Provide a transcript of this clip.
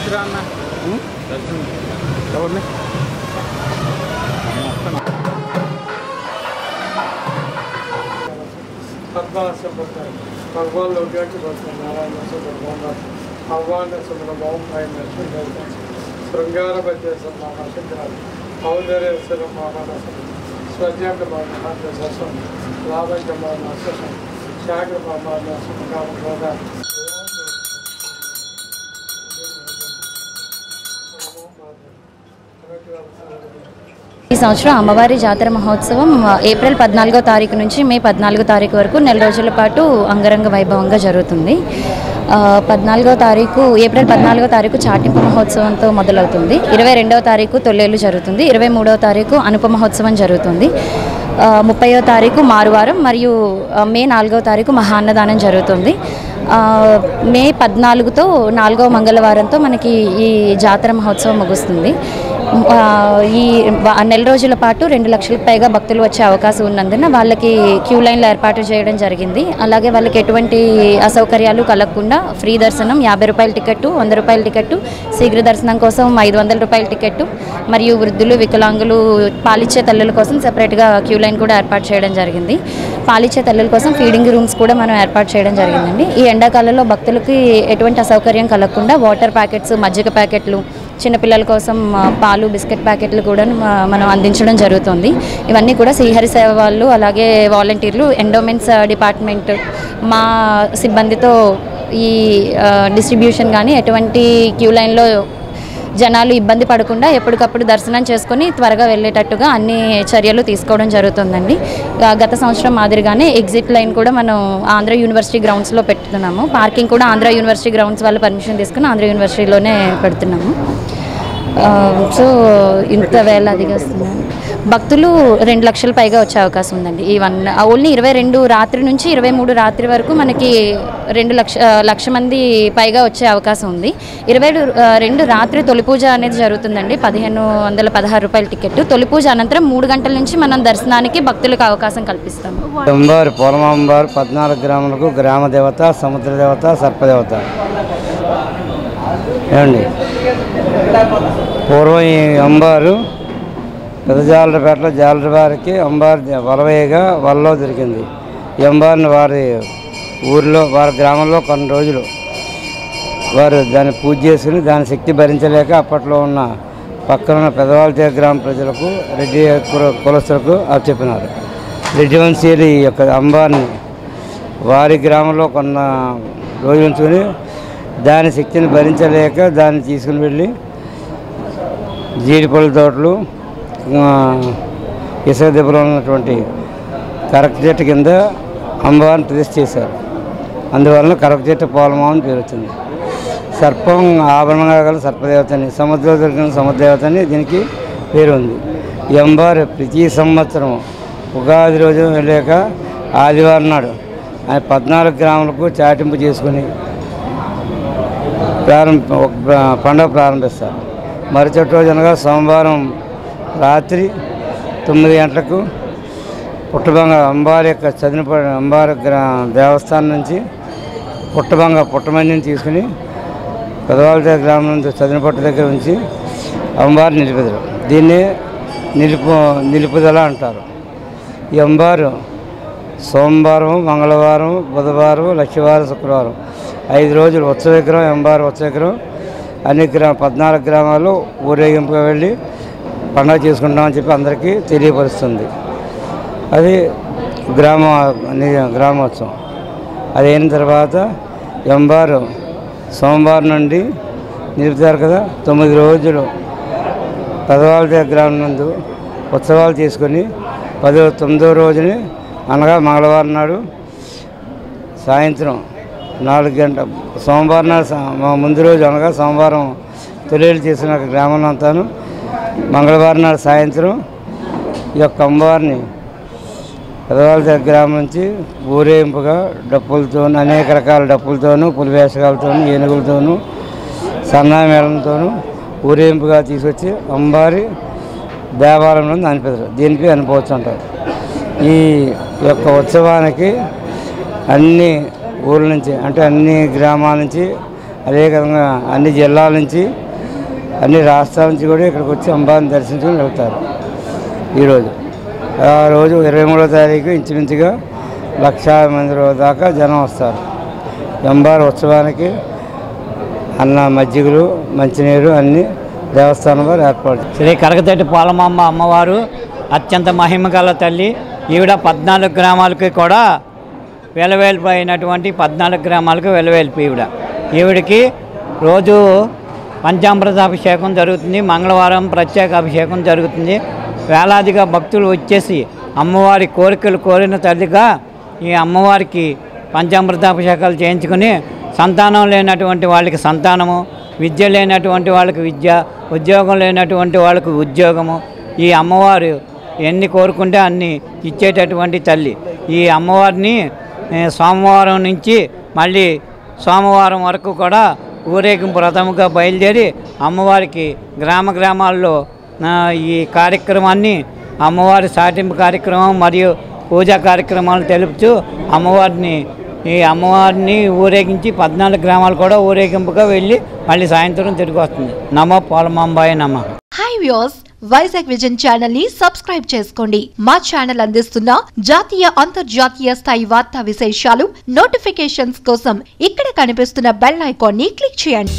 తీసుకురాన్న ఎవరిని भगवान लोग नारायण भगवान श्रृंगार औदर्य स्वज्ञ लाभ शाग्र ఈ సంవత్సరం అమ్మవారి జాతర మహోత్సవం ఏప్రిల్ 14వ తారీఖు నుంచి మే 14వ తారీఖు వరకు నెల రోజుల పాటు అంగరంగ వైభవంగా జరుగుతుంది. ఏప్రిల్ 14వ తారీఖు చాటింపు మహోత్సవంతో మొదలవుతుంది. 22వ తారీఖు తొల్లేలు జరుగుతుంది. 23వ తారీఖు అనుప మహోత్సవం జరుగుతుంది. 30వ తారీఖు మారువారం మరియు మే 4వ తారీఖు మహాన్నదానం జరుగుతుంది. మే 14తో 4వ మంగళవారంతో మనకి ఈ జాతర మహోత్సవం ముగుస్తుంది. ఈ నెల రోజుల పాటు 2 లక్షలకు పైగా భక్తులు వచ్చే అవకాశం ఉన్నందున వాళ్ళకి క్యూ లైన్లు ఏర్పాటు చేయడం జరిగింది. అలాగే వాళ్ళకి ఎటువంటి అసౌకర్యాలు కలగకుండా ఫ్రీ దర్శనం 50 రూపాయల టికెట్టు, 100 రూపాయల టికెట్టు, శీఘ్ర దర్శనం కోసం 500 రూపాయల టికెట్టు మరియు వృద్ధులు, వికలాంగులు, పాలిచ్చే తల్లుల కోసం సెపరేట్గా క్యూ లైన్ కూడా ఏర్పాటు చేయడం జరిగింది. పాలిచ్చే తల్లుల కోసం ఫీడింగ్ రూమ్స్ కూడా మనం ఏర్పాటు చేయడం జరిగిందండి. ఈ ఎండాకాలంలో భక్తులకి ఎటువంటి అసౌకర్యం కలగకుండా వాటర్ ప్యాకెట్స్, మజ్జిగ ప్యాకెట్లు, చిన్నపిల్లల కోసం పాలు, బిస్కెట్ ప్యాకెట్లు కూడా మనం అందించడం జరుగుతుంది. ఇవన్నీ కూడా శ్రీహరి సేవ వాళ్ళు, అలాగే వాలంటీర్లు, ఎండోమెంట్స్ డిపార్ట్మెంట్ మా సిబ్బందితో ఈ డిస్ట్రిబ్యూషన్ కానీ ఎటువంటి క్యూ లైన్లో జనాలు ఇబ్బంది పడకుండా ఎప్పటికప్పుడు దర్శనం చేసుకొని త్వరగా వెళ్ళేటట్టుగా అన్ని చర్యలు తీసుకోవడం జరుగుతుందండి. గత సంవత్సరం మాదిరిగానే ఎగ్జిట్ లైన్ కూడా మనం ఆంధ్ర యూనివర్సిటీ గ్రౌండ్స్లో పెడుతున్నాము. పార్కింగ్ కూడా ఆంధ్ర యూనివర్సిటీ గ్రౌండ్స్ వాళ్ళు పర్మిషన్ తీసుకుని ఆంధ్ర యూనివర్సిటీలోనే పెడుతున్నాము. సో ఇంత వేలాదిగా వస్తున్నాయి భక్తులు 2 లక్షల పైగా వచ్చే అవకాశం ఉందండి. ఈ ఓన్లీ 22 రాత్రి నుంచి 23 రాత్రి వరకు మనకి 2 లక్ష మంది పైగా వచ్చే అవకాశం ఉంది. 22 రాత్రి తొలి పూజ అనేది జరుగుతుందండి. 1516 రూపాయల టికెట్. తొలి పూజ అనంతరం 3 గంటల నుంచి మనం దర్శనానికి భక్తులకు అవకాశం కల్పిస్తాము. పోలమాంబారు 14 గ్రామాలకు గ్రామ దేవత, సముద్ర దేవత, సర్పదేవత ఏమండి. పూర్వం ఈ అంబారు పెద్ద జాలరిపేటలో జాలరివారికి అంబారు వలవేయగా వలలో దొరికింది. ఈ అంబారుని వారి ఊరిలో, వారి గ్రామంలో కొన్ని రోజులు వారు దాన్ని పూజ చేసుకుని దాని శక్తి భరించలేక అప్పట్లో ఉన్న పక్కన ఉన్న పెదవాళ్ళ గ్రామ ప్రజలకు, రెడ్డి కులస్తులకు చెప్పినారు. రెడ్డి వంశీయులు ఈ యొక్క అంబార్ని వారి గ్రామంలో కొన్న రోజులు ఉంచుకొని దాని శక్తిని భరించలేక దాన్ని తీసుకుని వెళ్ళి జీడిపళ్ళ తోటలు, ఇసుక దెబ్బలో ఉన్నటువంటి కరక చెట్టు కింద అమ్మవారిని ప్రతిష్ఠ చేశారు. అందువలన కరక చెట్టు పోలమా అని పేరు వచ్చింది. సర్పం ఆభరణంగా గల సర్పదేవతని, సముద్రంలో దొరికిన సముద్రదేవతని దీనికి పేరు ఉంది. ఈ అమ్మవారు ప్రతి సంవత్సరం ఉగాది రోజు వెళ్ళాక ఆదివారం నాడు ఆయన 14 గ్రాములకు చాటింపు చేసుకుని పండుగ ప్రారంభిస్తారు. మరుసటి రోజు అనగా సోమవారం రాత్రి 9 గంటలకు పుట్టబంగ అంబారి యొక్క చదినపడి అంబారి దేవస్థానం నుంచి పుట్టమందిని తీసుకుని పెదవాళ్ళ గ్రామం నుంచి చదినపట్టు దగ్గర ఉంచి అంబారు నిలిపెదరు. దీన్ని నిలుపుదల అంటారు. ఈ అంబారు సోమవారం, మంగళవారం, బుధవారం, లక్షవారం, శుక్రవారం 5 రోజులు ఉత్సవ విగ్రహం, అంబారు ఉత్సవ విగ్రహం అన్ని 14 గ్రామాల్లో ఊరేగింపుగా వెళ్ళి పండుగ చేసుకుంటామని చెప్పి అందరికీ తెలియపరుస్తుంది. అది గ్రామోత్సవం. అది అయిన తర్వాత అంబారు సోమవారం నుండి నిలుపుతారు కదా, 9 రోజులు పెదవాళ్ళ గ్రామం నందు ఉత్సవాలు చేసుకొని 9వ రోజుని అనగా మంగళవారం నాడు సాయంత్రం 4 గంటల సోమవారం నాడు ముందు రోజు అనగా సోమవారం తొలేలు చేసిన గ్రామంలో అంతాను మంగళవారం నాడు సాయంత్రం ఈ యొక్క అమ్మవారిని పెదవాళ్ళ గ్రామం నుంచి ఊరేగింపుగా డప్పులతో, అనేక రకాల డప్పులతోనూ, పులివేషకాలతోనూ, ఏనుగులతోనూ, సన్నామేళంతోనూ ఊరేగింపుగా తీసుకొచ్చి అమ్మవారి దేవాలయంలో అనిపిస్తారు. దీనికి అనుకోవచ్చు అంటారు. ఈ యొక్క ఉత్సవానికి అన్ని ఊళ్ళ నుంచి, అంటే అన్ని గ్రామాల నుంచి అదేవిధంగా అన్ని జిల్లాల నుంచి అన్ని రాష్ట్రాల నుంచి కూడా ఇక్కడికి వచ్చి అమ్మవారిని దర్శించుకొని వెళ్తారు. ఈరోజు ఆ రోజు 23వ తారీఖు ఇంచుమించుగా 1,00,000 మంది దాకా జనం వస్తారు. అమ్మవారి ఉత్సవానికి అన్న మజ్జిగలు మంచినీరు అన్నీ దేవస్థానం వారు ఏర్పాటు. శ్రీ కరకతెట్టి పోలమాంబ అమ్మవారు అత్యంత మహిమగల తల్లి. ఈవిడ 14 గ్రామాలకి కూడా వెలవేలిపోయినటువంటి 14 గ్రామాలకు వెలవేలిపోయి ఈవిడికి రోజు పంచామృతాభిషేకం జరుగుతుంది. మంగళవారం ప్రత్యేక అభిషేకం జరుగుతుంది. వేలాదిగా భక్తులు వచ్చేసి అమ్మవారి కోరికలు కోరిన తల్లిగా ఈ అమ్మవారికి పంచామృతాభిషేకాలు చేయించుకుని సంతానం లేనటువంటి వాళ్ళకి సంతానము, విద్య లేనటువంటి వాళ్ళకి విద్య, ఉద్యోగం లేనటువంటి వాళ్ళకి ఉద్యోగము, ఈ అమ్మవారు ఎన్ని కోరుకుంటే అన్ని ఇచ్చేటటువంటి తల్లి. ఈ అమ్మవారిని సోమవారం నుంచి మళ్ళీ సోమవారం వరకు కూడా ఊరేగింపు రథముగా బయలుదేరి అమ్మవారికి గ్రామాల్లో ఈ కార్యక్రమాన్ని అమ్మవారి సాటింపు కార్యక్రమం మరియు పూజా కార్యక్రమాలు తెలుపుతూ అమ్మవారిని ఊరేగించి 14 గ్రామాలు కూడా ఊరేగింపుగా వెళ్ళి మళ్ళీ సాయంత్రం తిరిగి వస్తుంది. నమో పోలమాంబాయ నమః. Hi viewers, Vizag vision channel ని సబ్స్క్రైబ్ చేసుకోండి. మా ఛానల్ అందిస్తున్న జాతీయ అంతర్జాతీయ స్థాయి వార్తా విశేషాలు నోటిఫికేషన్స్ కోసం ఇక్కడ కనిపిస్తున్న బెల్ ఐకాన్ ని క్లిక్ చేయండి.